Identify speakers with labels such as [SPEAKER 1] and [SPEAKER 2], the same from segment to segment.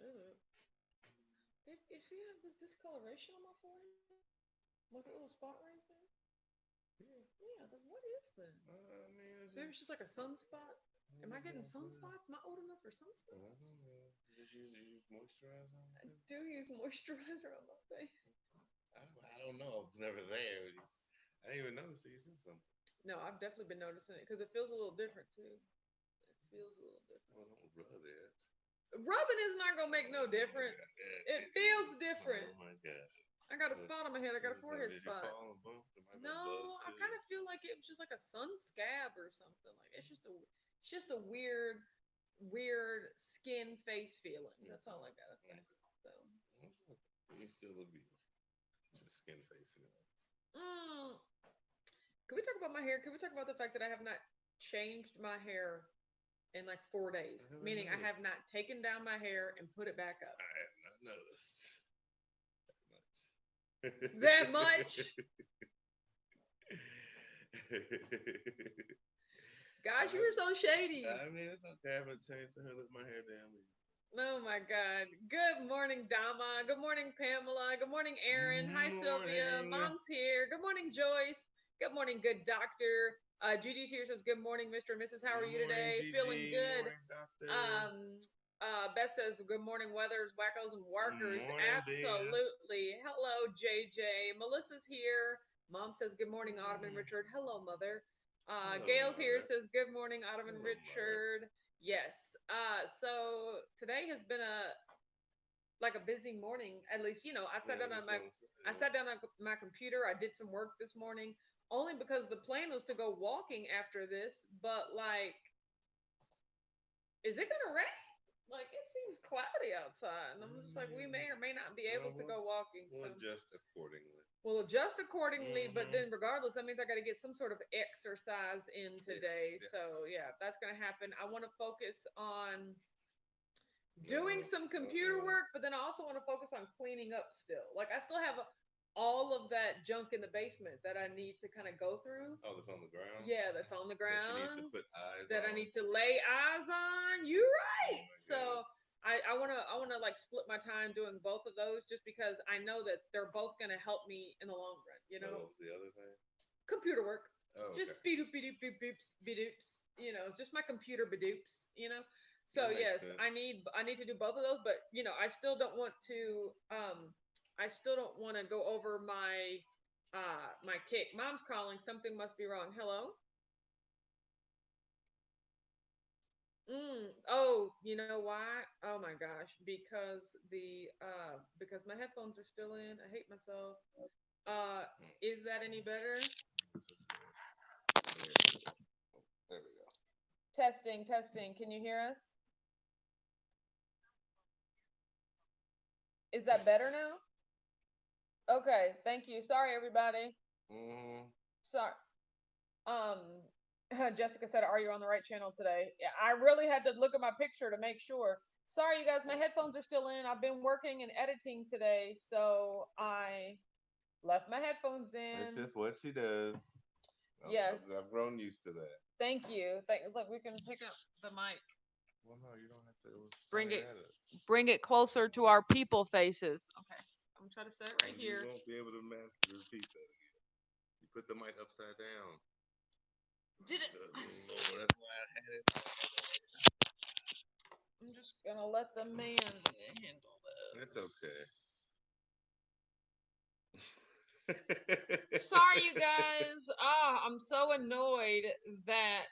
[SPEAKER 1] Shut up. You see, I have this discoloration on my forehead? Like a little spot right there?
[SPEAKER 2] Yeah.
[SPEAKER 1] Yeah, what is that?
[SPEAKER 2] I mean, it's
[SPEAKER 1] Maybe it's
[SPEAKER 2] just.
[SPEAKER 1] just like a sunspot.
[SPEAKER 2] I
[SPEAKER 1] Am I
[SPEAKER 2] just
[SPEAKER 1] getting
[SPEAKER 2] want to.
[SPEAKER 1] sunspots? Am I old enough for
[SPEAKER 2] I
[SPEAKER 1] sunspots?
[SPEAKER 2] don't know. Just use moisturizer on
[SPEAKER 1] I
[SPEAKER 2] your face.
[SPEAKER 1] do use moisturizer on my face.
[SPEAKER 2] I don't know. I was never there. I didn't even notice that you said something.
[SPEAKER 1] No, I've definitely been noticing it because it feels a little different too. It feels a little different.
[SPEAKER 2] Well, don't rub it.
[SPEAKER 1] Rubbing is not gonna make no
[SPEAKER 2] Oh my
[SPEAKER 1] difference.
[SPEAKER 2] god. Yeah,
[SPEAKER 1] It
[SPEAKER 2] it
[SPEAKER 1] feels
[SPEAKER 2] is.
[SPEAKER 1] different.
[SPEAKER 2] Oh my god.
[SPEAKER 1] I got a
[SPEAKER 2] What,
[SPEAKER 1] spot on my head. I
[SPEAKER 2] what
[SPEAKER 1] got a
[SPEAKER 2] is that?
[SPEAKER 1] forehead
[SPEAKER 2] Did you
[SPEAKER 1] spot.
[SPEAKER 2] fall and bump? It might have been a bug
[SPEAKER 1] No, I
[SPEAKER 2] too.
[SPEAKER 1] kind of feel like it was just like a sun scab or something. Like it's just a weird skin face feeling. That's all I gotta say.
[SPEAKER 2] Okay.
[SPEAKER 1] So,
[SPEAKER 2] That's okay. You still look beautiful. Just skin face feelings.
[SPEAKER 1] mm, can we talk about my hair? Can we talk about the fact that I have not changed my hair in like 4 days?
[SPEAKER 2] I haven't
[SPEAKER 1] Meaning I have
[SPEAKER 2] noticed.
[SPEAKER 1] not taken down my hair and put it back up.
[SPEAKER 2] I have not noticed much.
[SPEAKER 1] That much? Gosh, you were so shady.
[SPEAKER 2] I mean, it's okay. I haven't changed the hair, let my hair down.
[SPEAKER 1] Oh my God. Good morning, Dama. Good morning, Pamela. Good morning, Aaron. Hi, Sylvia.
[SPEAKER 2] Morning.
[SPEAKER 1] Mom's here. Good morning, Joyce. Good morning, good doctor. Gigi's here says, good morning, Mr. and Mrs. How are you
[SPEAKER 2] Morning,
[SPEAKER 1] today? Feeling
[SPEAKER 2] Gigi.
[SPEAKER 1] good.
[SPEAKER 2] Morning, Doctor.
[SPEAKER 1] Beth says, good morning, weathers, wackos, and workers.
[SPEAKER 2] Morning, dear.
[SPEAKER 1] Absolutely. Hello, JJ. Melissa's here. Mom says, good morning, Autumn and Richard. Hello, mother.
[SPEAKER 2] Hello,
[SPEAKER 1] Gail's here
[SPEAKER 2] mother.
[SPEAKER 1] says, good morning, Autumn and
[SPEAKER 2] Hello, mother.
[SPEAKER 1] Richard. Yes. So today has been a busy morning. At least I
[SPEAKER 2] Yeah,
[SPEAKER 1] sat
[SPEAKER 2] I
[SPEAKER 1] down
[SPEAKER 2] was
[SPEAKER 1] on
[SPEAKER 2] just
[SPEAKER 1] my
[SPEAKER 2] gonna say.
[SPEAKER 1] I sat down on my computer. I did some work this morning, only because the plan was to go walking after this. But like, is it gonna rain? Like, it seems cloudy outside, and I'm
[SPEAKER 2] I
[SPEAKER 1] just like, we
[SPEAKER 2] mean,
[SPEAKER 1] may or may not be able
[SPEAKER 2] well,
[SPEAKER 1] to go walking.
[SPEAKER 2] we'll
[SPEAKER 1] So
[SPEAKER 2] adjust accordingly.
[SPEAKER 1] we'll adjust accordingly. But
[SPEAKER 2] Mm-hmm.
[SPEAKER 1] then, regardless, that means I got to get some sort of exercise in
[SPEAKER 2] Yes,
[SPEAKER 1] today. So
[SPEAKER 2] yes.
[SPEAKER 1] yeah, that's gonna happen. I want to focus on doing
[SPEAKER 2] Uh,
[SPEAKER 1] some computer
[SPEAKER 2] uh-oh.
[SPEAKER 1] work, but then I also want to focus on cleaning up still. Like, I still have all of that junk in the basement that I need to kind of go through.
[SPEAKER 2] Oh, that's on the ground?
[SPEAKER 1] Yeah, that's on the
[SPEAKER 2] That she needs to
[SPEAKER 1] ground
[SPEAKER 2] put eyes
[SPEAKER 1] that I
[SPEAKER 2] on?
[SPEAKER 1] need to lay eyes on. You
[SPEAKER 2] Oh
[SPEAKER 1] right.
[SPEAKER 2] my
[SPEAKER 1] So
[SPEAKER 2] goodness.
[SPEAKER 1] I wanna like split my time doing both of those just because I know that they're both gonna help me in the long run.
[SPEAKER 2] What was the other thing?
[SPEAKER 1] Computer work,
[SPEAKER 2] Oh,
[SPEAKER 1] just
[SPEAKER 2] okay.
[SPEAKER 1] bedoop bedoop beep beeps bedoops. It's just my computer bedoops. So
[SPEAKER 2] That makes
[SPEAKER 1] yes, I
[SPEAKER 2] sense.
[SPEAKER 1] need I need to do both of those, but I still don't want to go over my kick. Mom's calling. Something must be wrong. Hello. Oh, you know why? Oh my gosh, because my headphones are still in. I hate myself. Uh, is that any better?
[SPEAKER 2] There we go.
[SPEAKER 1] Testing, testing. Can you hear us? Is that better now? Okay, thank you. Sorry, everybody.
[SPEAKER 2] Mm-hmm.
[SPEAKER 1] Sorry. Um, Jessica said, "Are you on the right channel today?" Yeah, I really had to look at my picture to make sure. Sorry, you guys. My headphones are still in. I've been working and editing today, so I left my headphones
[SPEAKER 2] It's
[SPEAKER 1] in.
[SPEAKER 2] just what she does.
[SPEAKER 1] Yes.
[SPEAKER 2] I've grown used to that.
[SPEAKER 1] Thank you. Look, we can pick up the mic.
[SPEAKER 2] Well, no, you don't have to. It was
[SPEAKER 1] Bring
[SPEAKER 2] pointed
[SPEAKER 1] it
[SPEAKER 2] at us.
[SPEAKER 1] bring it closer to our people faces. Okay. I'm trying to set it right
[SPEAKER 2] And you
[SPEAKER 1] here.
[SPEAKER 2] won't be able to master repeat that again. You put the mic upside down.
[SPEAKER 1] Did it?
[SPEAKER 2] Good Lord, that's why I had it.
[SPEAKER 1] I'm just gonna let the man handle
[SPEAKER 2] It's
[SPEAKER 1] this.
[SPEAKER 2] okay.
[SPEAKER 1] Sorry, you guys. I'm so annoyed that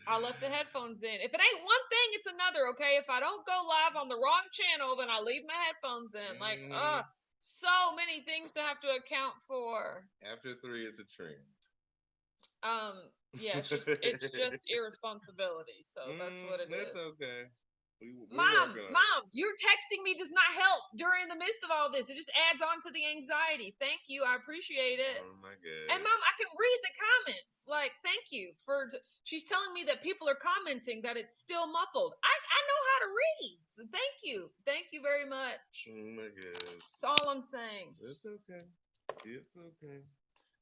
[SPEAKER 1] I left the headphones in. If it ain't one thing, it's another, okay? If I don't go live on the wrong channel, then I leave my headphones in. Like,
[SPEAKER 2] Mhm.
[SPEAKER 1] so many things to have to account for.
[SPEAKER 2] After three, it's a trend.
[SPEAKER 1] Um, yeah, it's just irresponsibility. So that's what it
[SPEAKER 2] That's
[SPEAKER 1] is.
[SPEAKER 2] okay. We're
[SPEAKER 1] Mom,
[SPEAKER 2] working on it.
[SPEAKER 1] mom, your texting me does not help during the midst of all this. It just adds on to the anxiety. Thank you. I appreciate it.
[SPEAKER 2] Oh my
[SPEAKER 1] And
[SPEAKER 2] gosh.
[SPEAKER 1] mom, I can read the comments. Like, thank you for. She's telling me that people are commenting that it's still muffled. I know how to read. So thank you very much.
[SPEAKER 2] Oh my gosh.
[SPEAKER 1] That's all I'm saying.
[SPEAKER 2] It's okay. It's okay.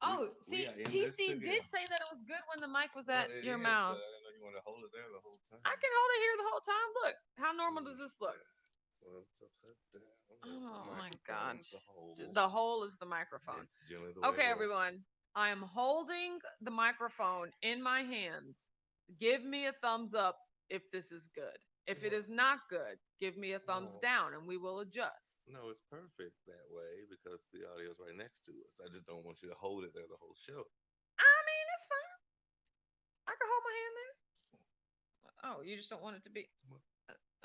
[SPEAKER 1] Oh,
[SPEAKER 2] We
[SPEAKER 1] see,
[SPEAKER 2] are in this
[SPEAKER 1] TC did
[SPEAKER 2] together.
[SPEAKER 1] say that it was good when the mic was
[SPEAKER 2] Well,
[SPEAKER 1] at
[SPEAKER 2] it
[SPEAKER 1] your
[SPEAKER 2] is, but
[SPEAKER 1] mouth.
[SPEAKER 2] I didn't know you want to hold it there the whole time.
[SPEAKER 1] I can hold it here the whole time. Look, how
[SPEAKER 2] Oh
[SPEAKER 1] normal does
[SPEAKER 2] my
[SPEAKER 1] this look?
[SPEAKER 2] god. Well, it's upside down. There's the
[SPEAKER 1] Oh my God.
[SPEAKER 2] microphone. It's a hole.
[SPEAKER 1] The hole is the microphone.
[SPEAKER 2] It's generally the way it
[SPEAKER 1] Okay,
[SPEAKER 2] works.
[SPEAKER 1] everyone. I am holding the microphone in my hand. Give me a thumbs up if this is good. If it
[SPEAKER 2] Well,
[SPEAKER 1] is not good, give me a thumbs
[SPEAKER 2] well,
[SPEAKER 1] down and we will adjust.
[SPEAKER 2] no, it's perfect that way because the audio is right next to us. I just don't want you to hold it there the whole show.
[SPEAKER 1] I mean, it's fine. I can hold my hand there. Oh, you just don't want it to be.
[SPEAKER 2] Well,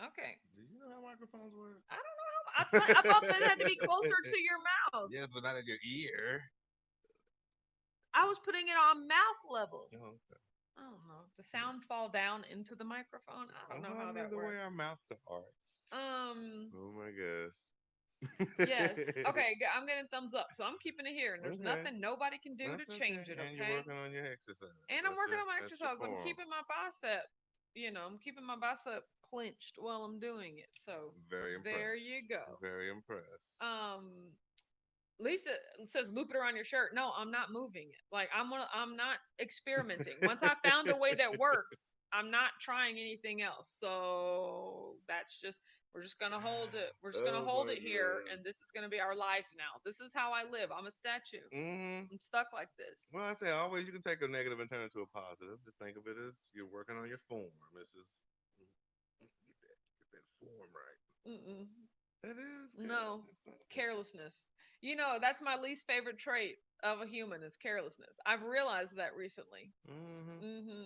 [SPEAKER 1] Okay.
[SPEAKER 2] do you know how microphones work?
[SPEAKER 1] I don't know how. I thought that had to be closer to your mouth.
[SPEAKER 2] Yes, but not in your ear.
[SPEAKER 1] I was putting it on mouth level.
[SPEAKER 2] Oh, okay.
[SPEAKER 1] I don't know. The sound fall down into the microphone. I don't know
[SPEAKER 2] Well, I
[SPEAKER 1] how
[SPEAKER 2] mean,
[SPEAKER 1] that
[SPEAKER 2] the way
[SPEAKER 1] works.
[SPEAKER 2] our mouths are.
[SPEAKER 1] Um.
[SPEAKER 2] Oh my gosh.
[SPEAKER 1] Yes. Okay. I'm getting thumbs up. So I'm keeping it here, and there's
[SPEAKER 2] Okay,
[SPEAKER 1] nothing nobody can do to
[SPEAKER 2] that's okay.
[SPEAKER 1] change it.
[SPEAKER 2] And you're
[SPEAKER 1] Okay.
[SPEAKER 2] working on your exercise.
[SPEAKER 1] And I'm working on my
[SPEAKER 2] That's your
[SPEAKER 1] exercise. I'm
[SPEAKER 2] form.
[SPEAKER 1] keeping my bicep. I'm keeping my bicep clenched while I'm doing it. So
[SPEAKER 2] Very
[SPEAKER 1] there you
[SPEAKER 2] impressed.
[SPEAKER 1] go.
[SPEAKER 2] Very impressed.
[SPEAKER 1] Um. Lisa says loop it around your shirt. No, I'm not moving it. Like I'm not experimenting. Once I found a way that works, I'm not trying anything else. So that's just we're just gonna hold it. We're just gonna
[SPEAKER 2] Oh
[SPEAKER 1] hold
[SPEAKER 2] my
[SPEAKER 1] it here,
[SPEAKER 2] god.
[SPEAKER 1] and this is gonna be our lives now. This is how I live. I'm a statue.
[SPEAKER 2] Hmm.
[SPEAKER 1] I'm stuck like this.
[SPEAKER 2] Well, I say always you can take a negative and turn it into a positive. Just think of it as you're working on your form. This is get that form right.
[SPEAKER 1] Mm-mm.
[SPEAKER 2] That is good.
[SPEAKER 1] No,
[SPEAKER 2] That's not a bad thing.
[SPEAKER 1] carelessness. That's my least favorite trait of a human is carelessness. I've realized that recently.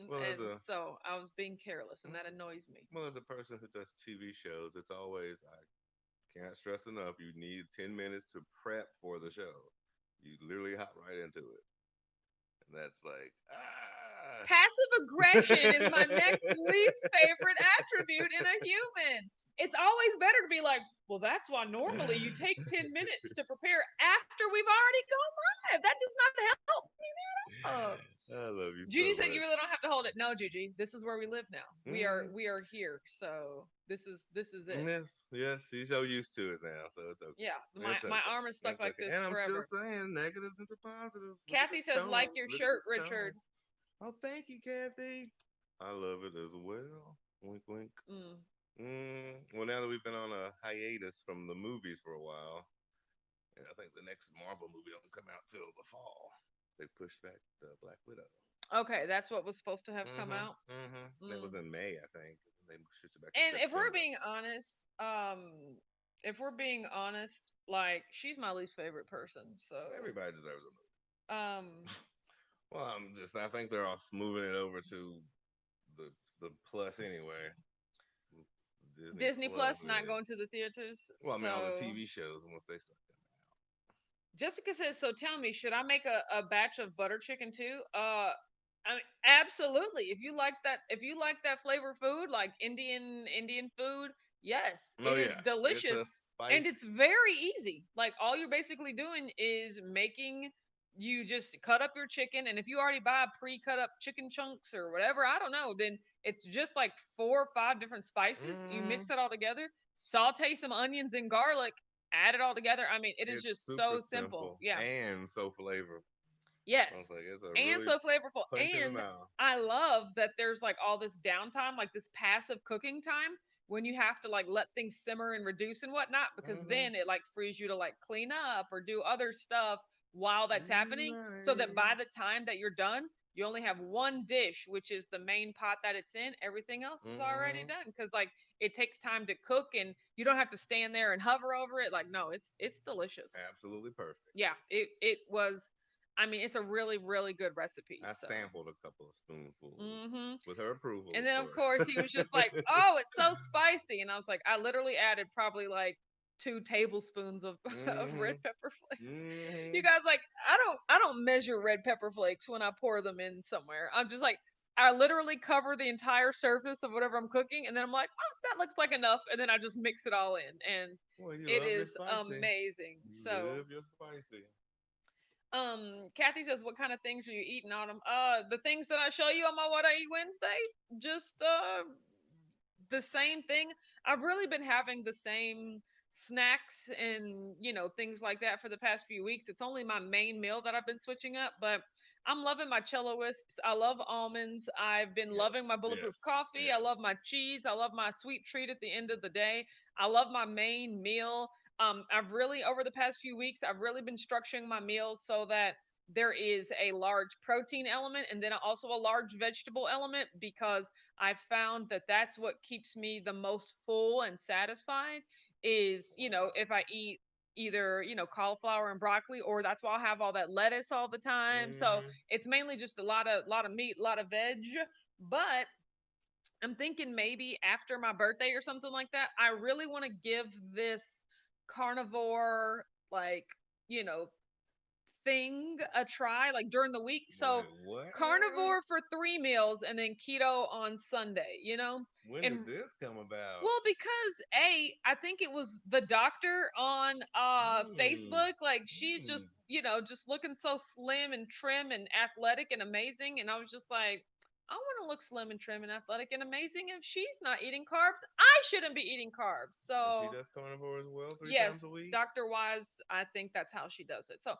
[SPEAKER 2] Well, as
[SPEAKER 1] And
[SPEAKER 2] a
[SPEAKER 1] so I was being careless, and
[SPEAKER 2] mm,
[SPEAKER 1] that annoys me.
[SPEAKER 2] well as a person who does TV shows, it's always I can't stress enough. You need 10 minutes to prep for the show. You literally hop right into it, and that's like
[SPEAKER 1] Passive aggression is my next least favorite attribute in a human. It's always better to be like, well, that's why normally you take 10 minutes to prepare after we've already gone live. That does not help me that up.
[SPEAKER 2] I love you
[SPEAKER 1] Gigi
[SPEAKER 2] so
[SPEAKER 1] said you
[SPEAKER 2] much.
[SPEAKER 1] really don't have to hold it. No, Gigi, this is where we live now. We are
[SPEAKER 2] Mm,
[SPEAKER 1] we are here. So this is it.
[SPEAKER 2] yes, yes, she's so used to it now, so it's okay.
[SPEAKER 1] Yeah, my
[SPEAKER 2] It's
[SPEAKER 1] my
[SPEAKER 2] okay.
[SPEAKER 1] arm is stuck
[SPEAKER 2] It's
[SPEAKER 1] like
[SPEAKER 2] okay.
[SPEAKER 1] this
[SPEAKER 2] And I'm still
[SPEAKER 1] forever.
[SPEAKER 2] saying negatives into positives. Look at
[SPEAKER 1] Kathy
[SPEAKER 2] this
[SPEAKER 1] says
[SPEAKER 2] tone.
[SPEAKER 1] like your
[SPEAKER 2] Look at
[SPEAKER 1] shirt,
[SPEAKER 2] this tone.
[SPEAKER 1] Richard.
[SPEAKER 2] Oh, thank you, Kathy. I love it as well. Wink, wink.
[SPEAKER 1] Mm.
[SPEAKER 2] Well, now that we've been on a hiatus from the movies for a while, and I think the next Marvel movie don't come out till the fall. They pushed back the Black Widow.
[SPEAKER 1] Okay, that's what was supposed to have come
[SPEAKER 2] Mm-hmm.
[SPEAKER 1] out.
[SPEAKER 2] Mm-hmm. That was
[SPEAKER 1] Mm.
[SPEAKER 2] in May, I think. They pushed it back to
[SPEAKER 1] And
[SPEAKER 2] September.
[SPEAKER 1] if we're being honest, like she's my least favorite person. So,
[SPEAKER 2] Everybody deserves a movie.
[SPEAKER 1] um,
[SPEAKER 2] Well, I think they're all moving it over to the the plus anyway. Disney
[SPEAKER 1] Disney
[SPEAKER 2] Plus,
[SPEAKER 1] Plus not
[SPEAKER 2] yeah.
[SPEAKER 1] going to the theaters.
[SPEAKER 2] Well, I mean, all the
[SPEAKER 1] So
[SPEAKER 2] TV shows once they start coming
[SPEAKER 1] Jessica says, so tell me, should I make a batch of butter chicken too? I mean, absolutely. If you like that flavor food, like Indian food, yes,
[SPEAKER 2] out.
[SPEAKER 1] it
[SPEAKER 2] Oh
[SPEAKER 1] is
[SPEAKER 2] yeah, it's
[SPEAKER 1] delicious
[SPEAKER 2] a
[SPEAKER 1] and
[SPEAKER 2] spice.
[SPEAKER 1] it's very easy. Like all you're basically doing is making you just cut up your chicken, and if you already buy pre-cut up chicken chunks or whatever, I don't know, then it's just like 4 or 5 different spices. You mix
[SPEAKER 2] Mm,
[SPEAKER 1] that all together, saute some onions and garlic, add it all together. I mean, it is
[SPEAKER 2] it's
[SPEAKER 1] just
[SPEAKER 2] super
[SPEAKER 1] so simple.
[SPEAKER 2] simple
[SPEAKER 1] Yeah.
[SPEAKER 2] and so flavorful. I was
[SPEAKER 1] Yes.
[SPEAKER 2] like, it's a
[SPEAKER 1] And
[SPEAKER 2] really
[SPEAKER 1] so flavorful.
[SPEAKER 2] punch in the
[SPEAKER 1] And
[SPEAKER 2] mouth.
[SPEAKER 1] I love that there's like all this downtime, like this passive cooking time when you have to like let things simmer and reduce and whatnot, because
[SPEAKER 2] Mm-hmm.
[SPEAKER 1] then it like frees you to like clean up or do other stuff while that's happening. So that by the time
[SPEAKER 2] Nice.
[SPEAKER 1] that you're done, you only have one dish, which is the main pot that it's in. Everything else is already
[SPEAKER 2] Mm-hmm.
[SPEAKER 1] done because like it takes time to cook and you don't have to stand there and hover over it. Like, no, it's delicious.
[SPEAKER 2] Absolutely perfect.
[SPEAKER 1] Yeah, it was. I mean, it's a really really good recipe.
[SPEAKER 2] I
[SPEAKER 1] So,
[SPEAKER 2] sampled a couple of spoonfuls
[SPEAKER 1] hmm
[SPEAKER 2] with her approval,
[SPEAKER 1] and
[SPEAKER 2] of
[SPEAKER 1] then of course
[SPEAKER 2] course.
[SPEAKER 1] he was just like, "Oh, it's so spicy," and I was like, I literally added probably like 2 tablespoons of of red
[SPEAKER 2] Mm-hmm.
[SPEAKER 1] pepper flakes.
[SPEAKER 2] Mm-hmm.
[SPEAKER 1] You guys like, I don't measure red pepper flakes when I pour them in somewhere. I'm just like. I literally cover the entire surface of whatever I'm cooking, and then I'm like, "Oh, that looks like enough," and then I just mix it all in, and
[SPEAKER 2] Well, you
[SPEAKER 1] it
[SPEAKER 2] love your
[SPEAKER 1] is
[SPEAKER 2] spicy.
[SPEAKER 1] amazing.
[SPEAKER 2] You
[SPEAKER 1] So,
[SPEAKER 2] live your spicy.
[SPEAKER 1] Kathy says, "What kind of things are you eating on them?" The things that I show you on my What I Eat Wednesday, just the same thing. I've really been having the same snacks and things like that for the past few weeks. It's only my main meal that I've been switching up, but I'm loving my Cello Wisps. I love almonds. I've been loving my
[SPEAKER 2] Yes,
[SPEAKER 1] bulletproof
[SPEAKER 2] yes,
[SPEAKER 1] coffee. I love my
[SPEAKER 2] yes.
[SPEAKER 1] cheese. I love my sweet treat at the end of the day. I love my main meal. I've really, over the past few weeks, I've really been structuring my meals so that there is a large protein element and then also a large vegetable element, because I found that that's what keeps me the most full and satisfied is, if I eat either, cauliflower and broccoli, or that's why I have all that lettuce all the time. So
[SPEAKER 2] Mm-hmm.
[SPEAKER 1] it's mainly just a lot of meat, a lot of veg. But I'm thinking maybe after my birthday or something like that, I really want to give this carnivore, like, you know, thing a try, like during the week. So
[SPEAKER 2] Wait, what?
[SPEAKER 1] carnivore for 3 meals and then keto on Sunday.
[SPEAKER 2] When
[SPEAKER 1] And
[SPEAKER 2] did this come about?
[SPEAKER 1] well, because I think it was the doctor on
[SPEAKER 2] Mm,
[SPEAKER 1] Facebook. Like, she's
[SPEAKER 2] mm.
[SPEAKER 1] just looking so slim and trim and athletic and amazing. And I was just like, I want to look slim and trim and athletic and amazing. If she's not eating carbs, I shouldn't be eating carbs.
[SPEAKER 2] And she
[SPEAKER 1] So
[SPEAKER 2] does carnivore as well, three
[SPEAKER 1] yes,
[SPEAKER 2] times a week.
[SPEAKER 1] Dr. Wise, I think that's how she does it. So,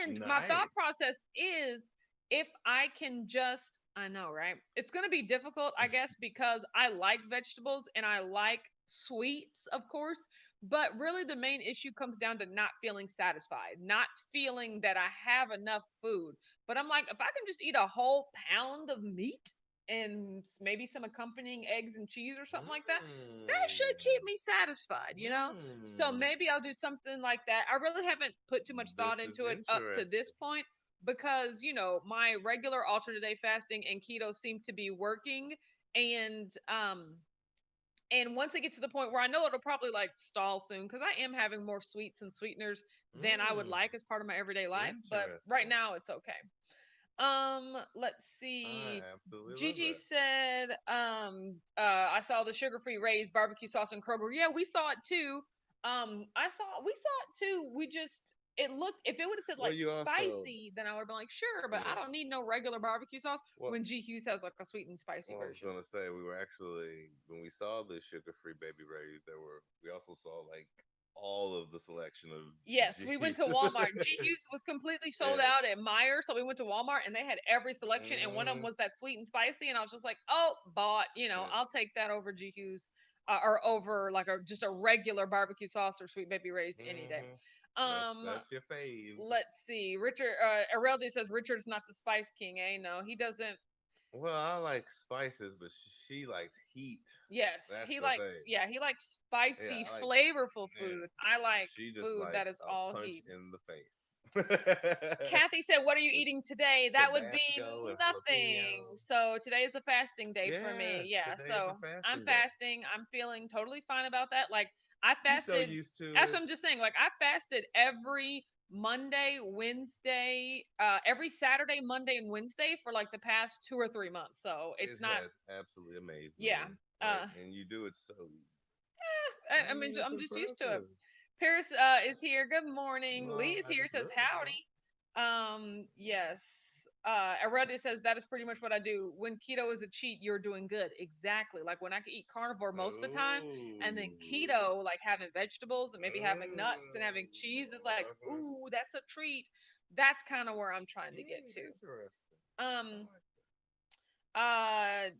[SPEAKER 1] and my thought
[SPEAKER 2] Nice.
[SPEAKER 1] process is, if I can just, I know, right? It's going to be difficult, I guess, because I like vegetables and I like sweets, of course. But really, the main issue comes down to not feeling satisfied, not feeling that I have enough food. But I'm like, if I can just eat a whole pound of meat and maybe some accompanying eggs and cheese or something like that, that should keep
[SPEAKER 2] Mm,
[SPEAKER 1] me satisfied. So
[SPEAKER 2] mm.
[SPEAKER 1] maybe I'll do something like that. I really haven't put too much thought
[SPEAKER 2] This is
[SPEAKER 1] into it up to this
[SPEAKER 2] interesting.
[SPEAKER 1] point, because my regular alternate day fasting and keto seem to be working. And once it gets to the point where I know it'll probably like stall soon, because I am having more sweets and sweeteners than I would
[SPEAKER 2] Mm,
[SPEAKER 1] like as part of my everyday life, but right
[SPEAKER 2] interesting.
[SPEAKER 1] now it's okay. Let's
[SPEAKER 2] I
[SPEAKER 1] see.
[SPEAKER 2] absolutely love
[SPEAKER 1] Gigi
[SPEAKER 2] that.
[SPEAKER 1] said, I saw the sugar-free Ray's barbecue sauce in Kroger. Yeah, we saw it too. We saw it too. It looked, if it would have said
[SPEAKER 2] Well,
[SPEAKER 1] like
[SPEAKER 2] you also,
[SPEAKER 1] spicy, then I would have been like, sure, but I
[SPEAKER 2] yeah.
[SPEAKER 1] don't need no regular barbecue sauce
[SPEAKER 2] Well,
[SPEAKER 1] when G Hughes has like a sweet and spicy
[SPEAKER 2] well, I was
[SPEAKER 1] version.
[SPEAKER 2] gonna say we were actually when we saw the sugar-free baby rays, we also saw like all of the selection of
[SPEAKER 1] Yes, we went
[SPEAKER 2] G.
[SPEAKER 1] to Walmart. G Hughes was completely sold out
[SPEAKER 2] Yes.
[SPEAKER 1] at Meijer, so we went to Walmart and they had every selection, and one of them
[SPEAKER 2] Hmm.
[SPEAKER 1] was that sweet and spicy, and I was just like, "Oh, bought."
[SPEAKER 2] Yeah.
[SPEAKER 1] I'll take that over G Hughes, or over like just a regular barbecue sauce or Sweet Baby Ray's any day.
[SPEAKER 2] Hmm.
[SPEAKER 1] Um,
[SPEAKER 2] That's your faves.
[SPEAKER 1] let's see. Richard Areldi says Richard's not the Spice King. No, he doesn't.
[SPEAKER 2] Well, I like spices, but she likes heat.
[SPEAKER 1] Yes,
[SPEAKER 2] That's
[SPEAKER 1] he
[SPEAKER 2] the
[SPEAKER 1] likes.
[SPEAKER 2] thing.
[SPEAKER 1] Yeah, he likes
[SPEAKER 2] Yeah,
[SPEAKER 1] spicy,
[SPEAKER 2] I like.
[SPEAKER 1] flavorful
[SPEAKER 2] Yeah,
[SPEAKER 1] food. I like
[SPEAKER 2] she just
[SPEAKER 1] food that
[SPEAKER 2] likes
[SPEAKER 1] is
[SPEAKER 2] a
[SPEAKER 1] all
[SPEAKER 2] punch
[SPEAKER 1] heat.
[SPEAKER 2] in the face.
[SPEAKER 1] Kathy said, "What are you
[SPEAKER 2] Just
[SPEAKER 1] eating today?" That would be
[SPEAKER 2] Tabasco and
[SPEAKER 1] nothing.
[SPEAKER 2] jalapeno.
[SPEAKER 1] So today is a fasting day for me.
[SPEAKER 2] Yes,
[SPEAKER 1] Yeah.
[SPEAKER 2] today is a
[SPEAKER 1] So I'm
[SPEAKER 2] fasting day.
[SPEAKER 1] fasting. I'm feeling totally fine about that. Like, I
[SPEAKER 2] You so
[SPEAKER 1] fasted.
[SPEAKER 2] used to
[SPEAKER 1] As
[SPEAKER 2] it.
[SPEAKER 1] I'm just saying, like, I fasted every Monday, Wednesday, every Saturday, Monday, and Wednesday for like the past 2 or 3 months. So
[SPEAKER 2] It
[SPEAKER 1] it's not.
[SPEAKER 2] has absolutely amazed
[SPEAKER 1] Yeah.
[SPEAKER 2] me. Like,
[SPEAKER 1] Uh,
[SPEAKER 2] and you do it so easy.
[SPEAKER 1] I mean,
[SPEAKER 2] It's
[SPEAKER 1] I'm just used to it.
[SPEAKER 2] impressive.
[SPEAKER 1] Paris is here. Good morning. Lee
[SPEAKER 2] No,
[SPEAKER 1] is
[SPEAKER 2] I
[SPEAKER 1] here.
[SPEAKER 2] just
[SPEAKER 1] Says
[SPEAKER 2] love it, bro.
[SPEAKER 1] howdy. Yes. Areta says that is pretty much what I do. When keto is a cheat, you're doing good. Exactly. Like when I can eat carnivore most of the time, and then
[SPEAKER 2] Ooh.
[SPEAKER 1] keto, like having vegetables and maybe having nuts and having cheese, is like,
[SPEAKER 2] Uh-huh.
[SPEAKER 1] ooh, that's a treat. That's kind of where I'm trying to get
[SPEAKER 2] Interesting.
[SPEAKER 1] to.
[SPEAKER 2] I like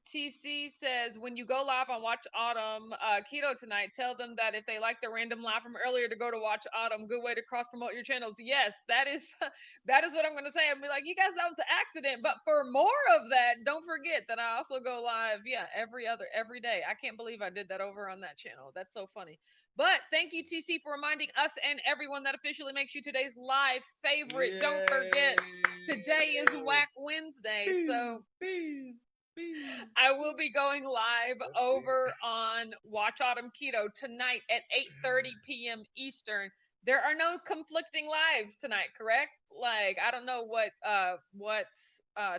[SPEAKER 1] TC says, when you go live on Watch Autumn Keto tonight, tell them that if they like the random live from earlier, to go to Watch Autumn. Good way to cross promote your channels. Yes, that is that is what I'm gonna say. I'll be like, you guys, that was the accident. But for more of that, don't forget that I also go live, yeah, every day. I can't believe I did that over on that channel. That's so funny. But thank you, TC, for reminding us and everyone that officially makes you today's live favorite. Don't forget, today is
[SPEAKER 2] Yay!
[SPEAKER 1] Whack Wednesday. So
[SPEAKER 2] Pew, pew, pew,
[SPEAKER 1] I will
[SPEAKER 2] pew.
[SPEAKER 1] be going live
[SPEAKER 2] That's it.
[SPEAKER 1] over on Watch Autumn Keto tonight at 8:30 p.m. Eastern. There are no conflicting lives tonight, correct? Like, I don't know what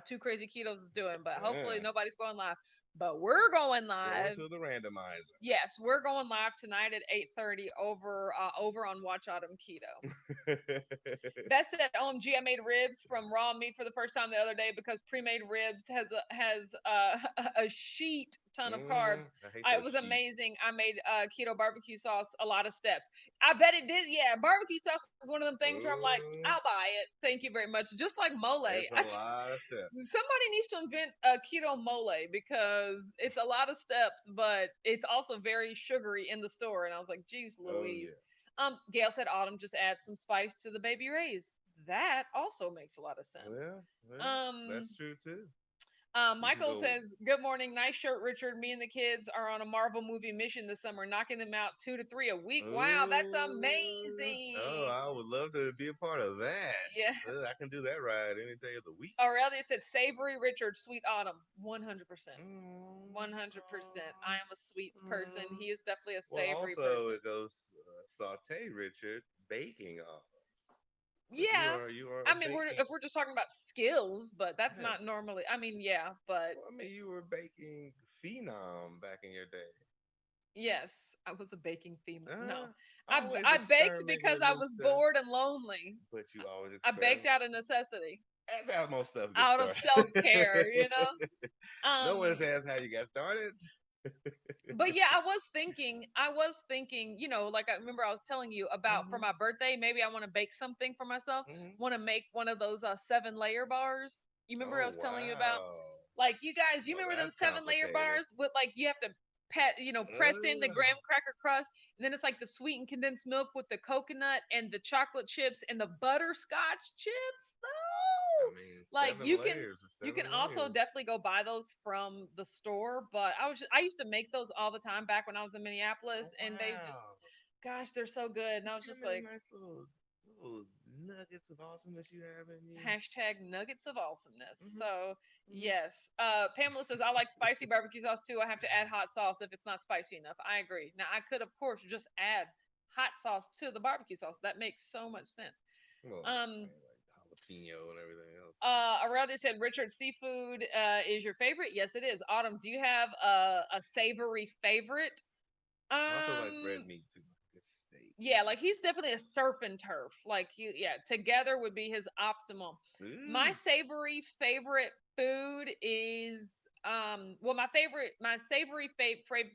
[SPEAKER 1] Two Crazy Ketos is doing, but hopefully
[SPEAKER 2] Yeah.
[SPEAKER 1] nobody's going live. But we're going
[SPEAKER 2] Going
[SPEAKER 1] live.
[SPEAKER 2] to the randomizer.
[SPEAKER 1] Yes, we're going live tonight at 8:30 over on Watch Autumn Keto. That said, OMG, I made ribs from raw meat for the first time the other day, because pre-made ribs has a sheet ton of carbs.
[SPEAKER 2] I hate
[SPEAKER 1] It
[SPEAKER 2] those
[SPEAKER 1] was
[SPEAKER 2] sheets.
[SPEAKER 1] amazing. I made keto barbecue sauce, a lot of steps. I bet it did. Yeah, barbecue sauce is one of them things where I'm like,
[SPEAKER 2] Ooh,
[SPEAKER 1] I'll buy it. Thank you very much. Just like mole.
[SPEAKER 2] it's a lot of steps.
[SPEAKER 1] Somebody needs to invent a keto mole because it's a lot of steps, but it's also very sugary in the store. And I was like, geez,
[SPEAKER 2] Oh
[SPEAKER 1] Louise.
[SPEAKER 2] yeah.
[SPEAKER 1] Gail said Autumn just add some spice to the baby rays. That also makes a lot of sense.
[SPEAKER 2] Well, well,
[SPEAKER 1] Um,
[SPEAKER 2] that's true too. You can
[SPEAKER 1] Michael
[SPEAKER 2] go.
[SPEAKER 1] says, "Good morning, nice shirt, Richard. Me and the kids are on a Marvel movie mission this summer, knocking them out 2 to 3 a week. Wow, that's
[SPEAKER 2] Oh,
[SPEAKER 1] amazing."
[SPEAKER 2] I would love to be a part of that.
[SPEAKER 1] Yeah.
[SPEAKER 2] I can do that ride any day of the week.
[SPEAKER 1] Aurelia said, "Savory Richard, sweet autumn, 100%,
[SPEAKER 2] Mm,
[SPEAKER 1] 100%. I am a sweets person.
[SPEAKER 2] mm.
[SPEAKER 1] He is definitely a
[SPEAKER 2] Well,
[SPEAKER 1] savory
[SPEAKER 2] also
[SPEAKER 1] person."
[SPEAKER 2] it goes saute Richard baking off because
[SPEAKER 1] Yeah.
[SPEAKER 2] you are a
[SPEAKER 1] I mean,
[SPEAKER 2] baking.
[SPEAKER 1] if we're just talking about skills, but that's
[SPEAKER 2] Yeah.
[SPEAKER 1] not normally. I mean, yeah, but
[SPEAKER 2] Well, I mean, you were baking phenom back in your day.
[SPEAKER 1] yes, I was a baking female. No,
[SPEAKER 2] Always
[SPEAKER 1] I baked
[SPEAKER 2] experimenting
[SPEAKER 1] because
[SPEAKER 2] with
[SPEAKER 1] I
[SPEAKER 2] new
[SPEAKER 1] was
[SPEAKER 2] stuff,
[SPEAKER 1] bored and lonely.
[SPEAKER 2] but you always
[SPEAKER 1] I baked
[SPEAKER 2] experiment.
[SPEAKER 1] out of necessity,
[SPEAKER 2] That's how most stuff gets
[SPEAKER 1] out of
[SPEAKER 2] started.
[SPEAKER 1] self care, you know.
[SPEAKER 2] No one
[SPEAKER 1] Um,
[SPEAKER 2] says how you got started.
[SPEAKER 1] but yeah, I was thinking, like I remember I was telling you about for
[SPEAKER 2] Hmm.
[SPEAKER 1] my birthday, maybe I want to bake something for myself.
[SPEAKER 2] Hmm.
[SPEAKER 1] Want to make one of those 7 layer bars. You remember I
[SPEAKER 2] Oh
[SPEAKER 1] was telling you about?
[SPEAKER 2] wow.
[SPEAKER 1] Like you guys, you
[SPEAKER 2] Well,
[SPEAKER 1] remember
[SPEAKER 2] that's
[SPEAKER 1] those 7 layer
[SPEAKER 2] complicated.
[SPEAKER 1] bars with like you have to press in the
[SPEAKER 2] Uh,
[SPEAKER 1] graham cracker crust, and then it's like the sweetened condensed milk with the coconut and the chocolate chips and the butterscotch chips.
[SPEAKER 2] I
[SPEAKER 1] Though,
[SPEAKER 2] mean,
[SPEAKER 1] like
[SPEAKER 2] seven layers or
[SPEAKER 1] you can
[SPEAKER 2] seven
[SPEAKER 1] also
[SPEAKER 2] layers.
[SPEAKER 1] definitely go buy those from the store. But I used to make those all the time back when I was in Minneapolis,
[SPEAKER 2] Oh
[SPEAKER 1] and they just,
[SPEAKER 2] wow.
[SPEAKER 1] gosh, they're so good. And
[SPEAKER 2] You
[SPEAKER 1] I was
[SPEAKER 2] see how
[SPEAKER 1] just
[SPEAKER 2] many
[SPEAKER 1] like,
[SPEAKER 2] nice little nuggets of awesomeness you have in you?
[SPEAKER 1] hashtag nuggets of awesomeness.
[SPEAKER 2] Hmm.
[SPEAKER 1] So
[SPEAKER 2] Hmm.
[SPEAKER 1] yes, Pamela says I like spicy barbecue sauce too. I have to add hot sauce if it's not spicy enough. I agree. Now I could of course just add hot sauce to the barbecue sauce. That makes so much sense.
[SPEAKER 2] Well,
[SPEAKER 1] Um,
[SPEAKER 2] man, like jalapeno and everything else.
[SPEAKER 1] Aurelia said Richard, seafood is your favorite. Yes, it is. Autumn, do you have a savory favorite?
[SPEAKER 2] I also like red
[SPEAKER 1] Um,
[SPEAKER 2] meat too. Like steak and
[SPEAKER 1] yeah, like
[SPEAKER 2] stuff.
[SPEAKER 1] he's definitely a surf and turf. Like yeah, together would be his optimal. My
[SPEAKER 2] Ooh.
[SPEAKER 1] savory favorite food is well my savory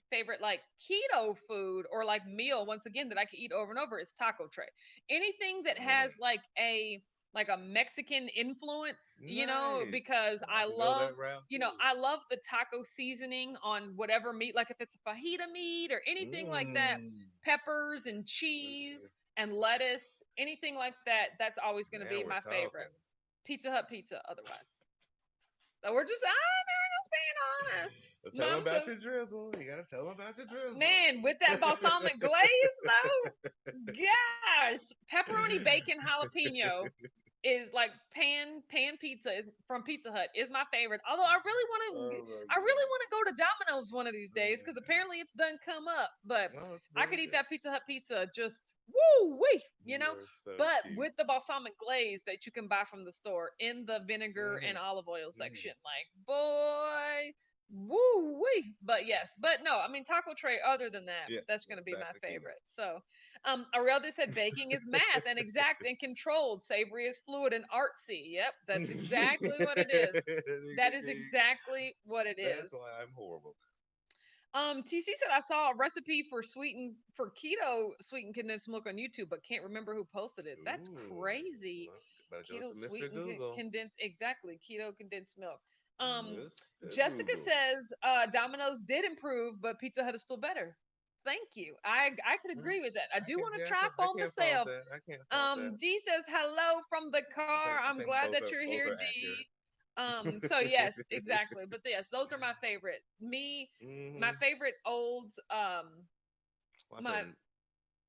[SPEAKER 1] favorite like keto food or like meal once again that I can eat over and over is taco tray. Anything that
[SPEAKER 2] Mm.
[SPEAKER 1] has like a Mexican influence,
[SPEAKER 2] Nice.
[SPEAKER 1] because
[SPEAKER 2] I can go that route too.
[SPEAKER 1] I love the taco seasoning on whatever meat, like if it's a fajita meat or anything like that,
[SPEAKER 2] Mmm.
[SPEAKER 1] peppers and cheese and lettuce, anything like that, that's always going to
[SPEAKER 2] Now
[SPEAKER 1] be
[SPEAKER 2] we're
[SPEAKER 1] my favorite.
[SPEAKER 2] talking.
[SPEAKER 1] Pizza Hut pizza, otherwise. So we're just, I'm just
[SPEAKER 2] So
[SPEAKER 1] being
[SPEAKER 2] tell them
[SPEAKER 1] honest.
[SPEAKER 2] about
[SPEAKER 1] Mom
[SPEAKER 2] your
[SPEAKER 1] says,
[SPEAKER 2] drizzle. You gotta tell them about your drizzle.
[SPEAKER 1] man, with that balsamic glaze, though, gosh, pepperoni, bacon, jalapeno is like pan pizza is from Pizza Hut is my favorite. Although
[SPEAKER 2] Oh my
[SPEAKER 1] I really
[SPEAKER 2] god.
[SPEAKER 1] want to go to Domino's one of these days because apparently it's done come up. But
[SPEAKER 2] Oh, it's
[SPEAKER 1] I
[SPEAKER 2] very
[SPEAKER 1] could eat
[SPEAKER 2] good.
[SPEAKER 1] that Pizza Hut pizza just woo wee,
[SPEAKER 2] You are so
[SPEAKER 1] But
[SPEAKER 2] cute.
[SPEAKER 1] with the balsamic glaze that you can buy from the store in the vinegar
[SPEAKER 2] Hmm.
[SPEAKER 1] and olive oil
[SPEAKER 2] Hmm.
[SPEAKER 1] section, like boy, woo wee. But yes, but no, I mean taco tray. Other than that,
[SPEAKER 2] Yes,
[SPEAKER 1] that's going to be
[SPEAKER 2] that's
[SPEAKER 1] my
[SPEAKER 2] the keynote.
[SPEAKER 1] favorite. So Aurelda said baking is math and exact and controlled. Savory is fluid and artsy. Yep, that's exactly what it is. That is exactly what it
[SPEAKER 2] That's
[SPEAKER 1] is.
[SPEAKER 2] why I'm horrible.
[SPEAKER 1] TC said I saw a recipe for keto sweetened condensed milk on YouTube, but can't remember who posted it. That's
[SPEAKER 2] Ooh,
[SPEAKER 1] crazy.
[SPEAKER 2] well, better go
[SPEAKER 1] Keto
[SPEAKER 2] to Mr.
[SPEAKER 1] sweetened
[SPEAKER 2] Google.
[SPEAKER 1] condensed, exactly, keto condensed milk.
[SPEAKER 2] Mr.
[SPEAKER 1] Jessica
[SPEAKER 2] Google.
[SPEAKER 1] says Domino's did improve, but Pizza Hut is still better. Thank you. I could
[SPEAKER 2] Mm,
[SPEAKER 1] agree with that. I do want to
[SPEAKER 2] yeah,
[SPEAKER 1] try
[SPEAKER 2] I
[SPEAKER 1] for
[SPEAKER 2] can't fault
[SPEAKER 1] myself.
[SPEAKER 2] that. I can't fault that.
[SPEAKER 1] D says hello from the car.
[SPEAKER 2] I
[SPEAKER 1] I'm
[SPEAKER 2] think
[SPEAKER 1] glad that you're
[SPEAKER 2] both
[SPEAKER 1] here,
[SPEAKER 2] are accurate.
[SPEAKER 1] D. So yes, exactly. But yes, those are my favorite. My
[SPEAKER 2] Hmm.
[SPEAKER 1] favorite old
[SPEAKER 2] Well, I said
[SPEAKER 1] my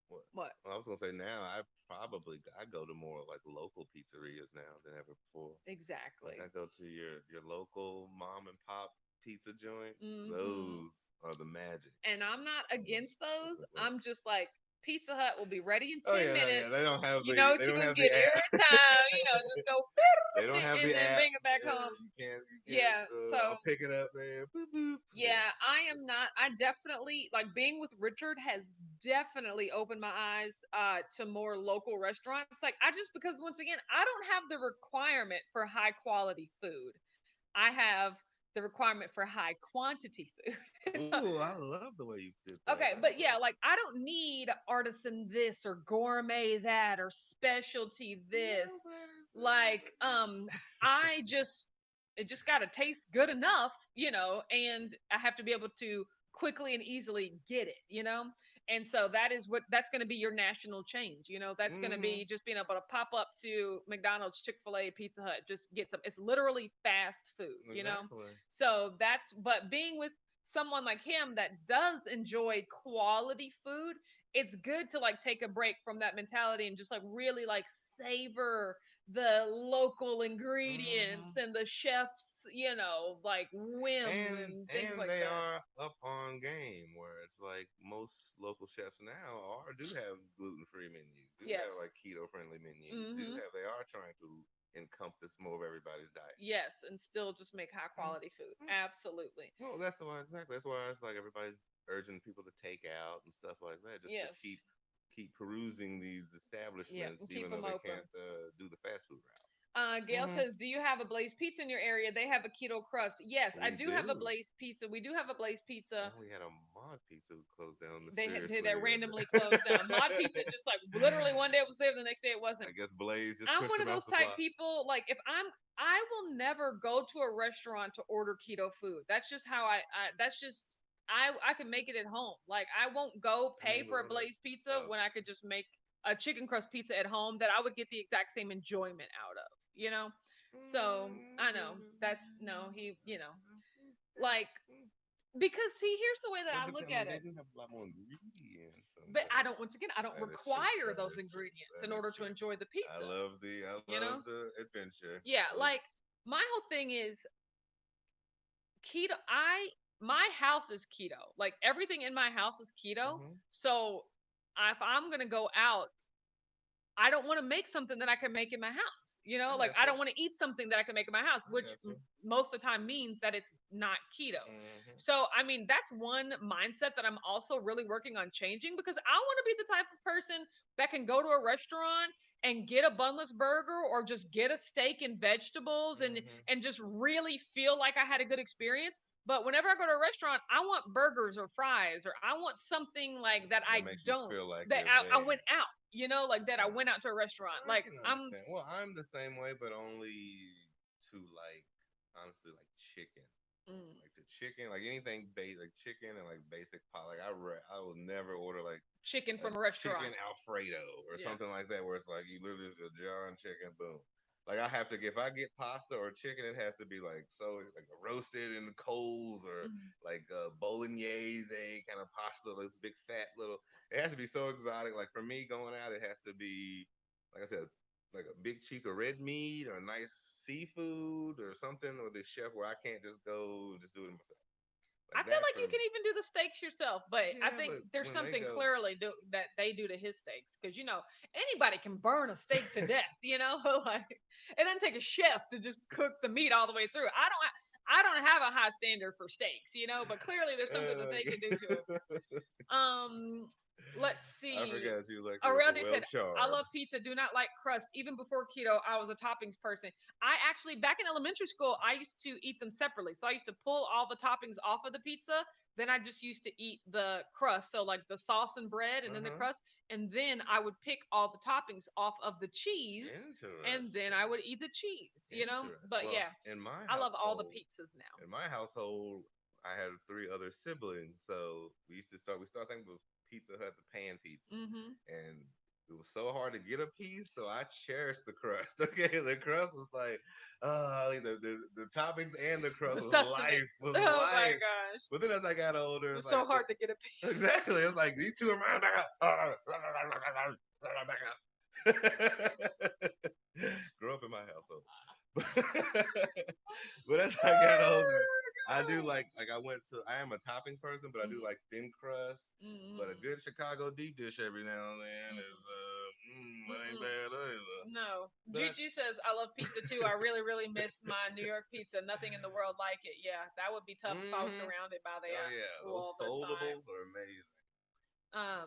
[SPEAKER 2] what?
[SPEAKER 1] what?
[SPEAKER 2] Well, I was gonna say now I go to more like local pizzerias now than ever before. Like
[SPEAKER 1] Exactly.
[SPEAKER 2] I go to your local mom and pop pizza joints.
[SPEAKER 1] Hmm.
[SPEAKER 2] Those are the magic.
[SPEAKER 1] And I'm not against
[SPEAKER 2] It's
[SPEAKER 1] those.
[SPEAKER 2] like, wait.
[SPEAKER 1] I'm just like Pizza Hut will be ready in
[SPEAKER 2] Oh
[SPEAKER 1] 10
[SPEAKER 2] yeah, no, yeah.
[SPEAKER 1] minutes. You know
[SPEAKER 2] They
[SPEAKER 1] what you
[SPEAKER 2] don't
[SPEAKER 1] can
[SPEAKER 2] have
[SPEAKER 1] get
[SPEAKER 2] the
[SPEAKER 1] here
[SPEAKER 2] app.
[SPEAKER 1] in time, just go
[SPEAKER 2] They don't have
[SPEAKER 1] and
[SPEAKER 2] the
[SPEAKER 1] then
[SPEAKER 2] app.
[SPEAKER 1] bring it back home.
[SPEAKER 2] You can't.
[SPEAKER 1] Yeah, so
[SPEAKER 2] I'll pick it up there. Boop boop. Yeah.
[SPEAKER 1] yeah, I am not. I definitely like being with Richard has definitely opened my eyes to more local restaurants. Like I just because once again, I don't have the requirement for high quality food. I have the requirement for high quantity food.
[SPEAKER 2] Ooh, I love the way you did that.
[SPEAKER 1] Okay,
[SPEAKER 2] That's
[SPEAKER 1] but yeah,
[SPEAKER 2] that's
[SPEAKER 1] like I don't need artisan this or gourmet that or specialty this.
[SPEAKER 2] nobody's
[SPEAKER 1] Like I just it just got to taste good enough, and I have to be able to quickly and easily get it. And so that is what that's going to be your national change. That's going to
[SPEAKER 2] Mm-hmm.
[SPEAKER 1] be just being able to pop up to McDonald's, Chick-fil-A, Pizza Hut, just get some. It's literally fast food.
[SPEAKER 2] Exactly.
[SPEAKER 1] So that's but being with someone like him that does enjoy quality food, it's good to like take a break from that mentality and just like really like savor the local ingredients
[SPEAKER 2] Mm-hmm.
[SPEAKER 1] and the chef's, like whim and things
[SPEAKER 2] And
[SPEAKER 1] like
[SPEAKER 2] they
[SPEAKER 1] that.
[SPEAKER 2] are up on game where it's like most local chefs now are do have gluten free menus, do have
[SPEAKER 1] Yes.
[SPEAKER 2] like keto friendly menus, do
[SPEAKER 1] Mhm.
[SPEAKER 2] have they are trying to encompass more of everybody's diet.
[SPEAKER 1] Yes, and still just make high quality food.
[SPEAKER 2] Mm-hmm.
[SPEAKER 1] Absolutely.
[SPEAKER 2] Well, that's why exactly. That's why it's like everybody's urging people to take out and stuff like that, just to
[SPEAKER 1] Yes.
[SPEAKER 2] keep perusing these
[SPEAKER 1] Yeah,
[SPEAKER 2] establishments,
[SPEAKER 1] and keep
[SPEAKER 2] even though
[SPEAKER 1] them
[SPEAKER 2] they
[SPEAKER 1] open.
[SPEAKER 2] can't do the fast food route.
[SPEAKER 1] Gail
[SPEAKER 2] Mm-hmm.
[SPEAKER 1] says, "Do you have a Blaze Pizza in your area? They have a keto crust." Yes, I
[SPEAKER 2] We
[SPEAKER 1] do have a
[SPEAKER 2] do,
[SPEAKER 1] Blaze Pizza. We do have a Blaze Pizza.
[SPEAKER 2] and we had a mod pizza who closed down
[SPEAKER 1] They
[SPEAKER 2] mysteriously.
[SPEAKER 1] that randomly closed down. Mod Pizza just like literally one day it was there, the next day it wasn't.
[SPEAKER 2] I guess Blaze just
[SPEAKER 1] I'm
[SPEAKER 2] pushed
[SPEAKER 1] one of
[SPEAKER 2] them
[SPEAKER 1] those
[SPEAKER 2] off the
[SPEAKER 1] type
[SPEAKER 2] block.
[SPEAKER 1] people. Like if I will never go to a restaurant to order keto food. That's just how I that's just I can make it at home. Like I won't go
[SPEAKER 2] I
[SPEAKER 1] pay
[SPEAKER 2] mean,
[SPEAKER 1] for a
[SPEAKER 2] we're like,
[SPEAKER 1] Blaze Pizza when I could just make a chicken crust pizza at home that I would get the exact same enjoyment out of. So I know that's no, like because see, here's the way that
[SPEAKER 2] well,
[SPEAKER 1] I look
[SPEAKER 2] I mean,
[SPEAKER 1] at
[SPEAKER 2] they
[SPEAKER 1] it.
[SPEAKER 2] do have a lot more ingredients, and
[SPEAKER 1] But I don't once again I don't
[SPEAKER 2] that is true.
[SPEAKER 1] require
[SPEAKER 2] That
[SPEAKER 1] those
[SPEAKER 2] is true.
[SPEAKER 1] ingredients
[SPEAKER 2] That
[SPEAKER 1] in
[SPEAKER 2] is
[SPEAKER 1] order to
[SPEAKER 2] true.
[SPEAKER 1] enjoy the pizza.
[SPEAKER 2] I
[SPEAKER 1] You
[SPEAKER 2] love
[SPEAKER 1] know?
[SPEAKER 2] the adventure.
[SPEAKER 1] Yeah,
[SPEAKER 2] I love.
[SPEAKER 1] like my whole thing is keto. My house is keto. Like everything in my house is keto.
[SPEAKER 2] Mm-hmm.
[SPEAKER 1] So if I'm gonna go out, I don't want to make something that I can make in my house.
[SPEAKER 2] I
[SPEAKER 1] Like
[SPEAKER 2] got
[SPEAKER 1] I
[SPEAKER 2] you.
[SPEAKER 1] don't want to eat something that I can make in my house,
[SPEAKER 2] I
[SPEAKER 1] which
[SPEAKER 2] got you.
[SPEAKER 1] most of the time means that it's not keto.
[SPEAKER 2] Mm-hmm.
[SPEAKER 1] So, I mean, that's one mindset that I'm also really working on changing because I want to be the type of person that can go to a restaurant and get a bunless burger or just get a steak and vegetables and
[SPEAKER 2] Mm-hmm.
[SPEAKER 1] and just really feel like I had a good experience. But whenever I go to a restaurant, I want burgers or fries or I want something like that
[SPEAKER 2] That
[SPEAKER 1] I
[SPEAKER 2] makes you
[SPEAKER 1] don't
[SPEAKER 2] feel like
[SPEAKER 1] that
[SPEAKER 2] you're
[SPEAKER 1] I
[SPEAKER 2] there.
[SPEAKER 1] went out, like that I
[SPEAKER 2] Yeah.
[SPEAKER 1] went out to a restaurant.
[SPEAKER 2] I
[SPEAKER 1] Like
[SPEAKER 2] can
[SPEAKER 1] I'm
[SPEAKER 2] understand. Well, I'm the same way, but only to like honestly like chicken.
[SPEAKER 1] mm,
[SPEAKER 2] Like to chicken, like anything like chicken and like basic pot. Like I will never order like
[SPEAKER 1] chicken
[SPEAKER 2] a
[SPEAKER 1] from a
[SPEAKER 2] chicken
[SPEAKER 1] restaurant.
[SPEAKER 2] Alfredo or
[SPEAKER 1] Yeah.
[SPEAKER 2] something like that, where it's like you literally just a jar and chicken, boom. Like I have to if I get pasta or chicken, it has to be like so like roasted in the coals or
[SPEAKER 1] Mm.
[SPEAKER 2] like bolognese kind of pasta, like big fat little. It has to be so exotic. Like for me going out, it has to be like I said, like a big piece of red meat or nice seafood or something with the chef where I can't just go and just do it myself.
[SPEAKER 1] I
[SPEAKER 2] Like
[SPEAKER 1] feel
[SPEAKER 2] that
[SPEAKER 1] like you
[SPEAKER 2] for
[SPEAKER 1] can even do the steaks yourself, but I
[SPEAKER 2] yeah,
[SPEAKER 1] think
[SPEAKER 2] but
[SPEAKER 1] there's
[SPEAKER 2] when they
[SPEAKER 1] something
[SPEAKER 2] go
[SPEAKER 1] clearly that they do to his steaks because anybody can burn a steak to death. Like it doesn't take a chef to just cook the meat all the way through. I don't have a high standard for steaks, but clearly there's something that they can do to it. Let's
[SPEAKER 2] I
[SPEAKER 1] see.
[SPEAKER 2] forgot you like yours are
[SPEAKER 1] Aurelio
[SPEAKER 2] well
[SPEAKER 1] said, I
[SPEAKER 2] charred.
[SPEAKER 1] love pizza, do not like crust. Even before keto, I was a toppings person. I actually, back in elementary school, I used to eat them separately. So I used to pull all the toppings off of the pizza. Then I just used to eat the crust. So, like the sauce and bread and then the
[SPEAKER 2] Uh-huh.
[SPEAKER 1] crust. And then I would pick all the toppings off of the cheese. And then I
[SPEAKER 2] Interesting.
[SPEAKER 1] would eat the cheese.
[SPEAKER 2] Interesting.
[SPEAKER 1] But
[SPEAKER 2] Well,
[SPEAKER 1] yeah,
[SPEAKER 2] in my
[SPEAKER 1] I love all the
[SPEAKER 2] household,
[SPEAKER 1] pizzas now.
[SPEAKER 2] I had three other siblings, so we started thinking it was Pizza Hut, the pan pizza,
[SPEAKER 1] Mm-hmm.
[SPEAKER 2] and it was so hard to get a piece, so I cherished the crust. Okay, the crust was like, like the toppings and the crust
[SPEAKER 1] The sustenance.
[SPEAKER 2] was
[SPEAKER 1] Oh my
[SPEAKER 2] life.
[SPEAKER 1] gosh.
[SPEAKER 2] But then as I got older, it's
[SPEAKER 1] It's
[SPEAKER 2] like
[SPEAKER 1] so hard to get a piece.
[SPEAKER 2] exactly, it's like these two are mine. Back up, back up. Grew up in my household. But as I got older, I do like I am a toppings person, but I do like thin crust. But a
[SPEAKER 1] Mm-mm.
[SPEAKER 2] good Chicago deep dish every now and then is that ain't
[SPEAKER 1] Mm-mm.
[SPEAKER 2] bad either.
[SPEAKER 1] No.
[SPEAKER 2] But
[SPEAKER 1] Gigi says, I love pizza too. I really, really miss my New York pizza. Nothing in the world like it. Yeah, that would be tough if I was
[SPEAKER 2] mm-hmm.
[SPEAKER 1] surrounded by
[SPEAKER 2] Oh
[SPEAKER 1] that
[SPEAKER 2] yeah, those
[SPEAKER 1] all the time.
[SPEAKER 2] foldables are amazing.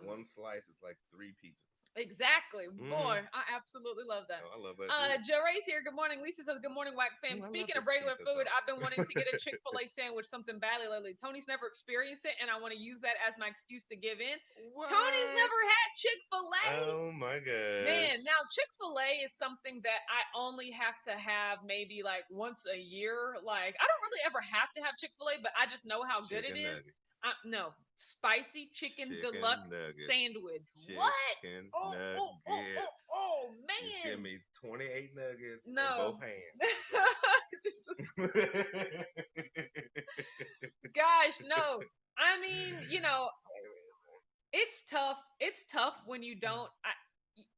[SPEAKER 2] One slice is like 3 pizzas.
[SPEAKER 1] Exactly.
[SPEAKER 2] Mm-hmm.
[SPEAKER 1] Boy, I absolutely love that.
[SPEAKER 2] Oh, I love that too.
[SPEAKER 1] Jeray's here. Good morning. Lisa says, good morning, Whack Fam.
[SPEAKER 2] Ooh, I love
[SPEAKER 1] Speaking of
[SPEAKER 2] this
[SPEAKER 1] regular
[SPEAKER 2] pizza
[SPEAKER 1] food,
[SPEAKER 2] talk.
[SPEAKER 1] I've been wanting to get a Chick-fil-A sandwich something badly lately. Tony's never experienced it, and I want to use that as my excuse to give in. Tony's
[SPEAKER 2] What?
[SPEAKER 1] never had Chick-fil-A.
[SPEAKER 2] Oh my gosh.
[SPEAKER 1] Man, now Chick-fil-A is something that I only have to have maybe like once a year. Like, I don't really ever have to have Chick-fil-A, but I just know how good it
[SPEAKER 2] Chicken
[SPEAKER 1] is.
[SPEAKER 2] nuggets.
[SPEAKER 1] No, spicy chicken
[SPEAKER 2] Chicken
[SPEAKER 1] deluxe
[SPEAKER 2] nuggets.
[SPEAKER 1] sandwich. What?
[SPEAKER 2] Chicken nuggets.
[SPEAKER 1] Oh,
[SPEAKER 2] You give
[SPEAKER 1] man.
[SPEAKER 2] me 28 nuggets in
[SPEAKER 1] No.
[SPEAKER 2] both hands.
[SPEAKER 1] Just,
[SPEAKER 2] Okay.
[SPEAKER 1] gosh, no. I mean, it's tough. It's tough when you don't.